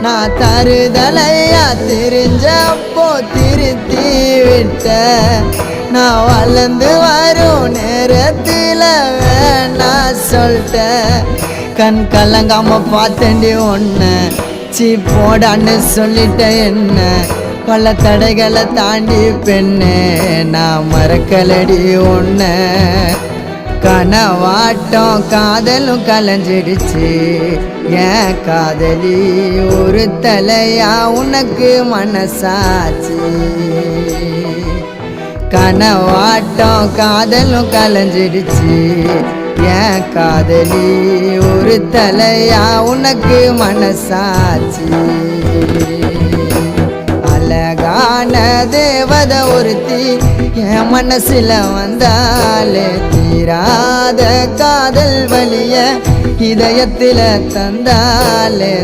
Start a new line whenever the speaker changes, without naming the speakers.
நான் தருதலையா தெரிஞ்சப்போ திருத்தி விட்ட நான் வளர்ந்து வரும் நேரத்தில் வேணா சொல்லிட்டேன் கண் கலங்காம பார்த்தேன்டி ஒன்று சீ போடான்னு சொல்லிட்ட என்ன பல தடைகளை தாண்டி பெண்ணே நான் மறக்கலடி ஒன்று கனவாட்டம் காதலும் கலைஞ்சிடுச்சு ஏன் காதலி ஒரு தலையா உனக்கு மனசாச்சு கனவாட்டம் காதலும் கலைஞ்சிடுச்சு ஏன் காதலி ஒரு தலையா உனக்கு மனசாச்சு அழகான தேவதை ஒருத்தி என் மனசுல வந்தாலே தீராத காதல் வலிய இதயத்தில தந்தாலே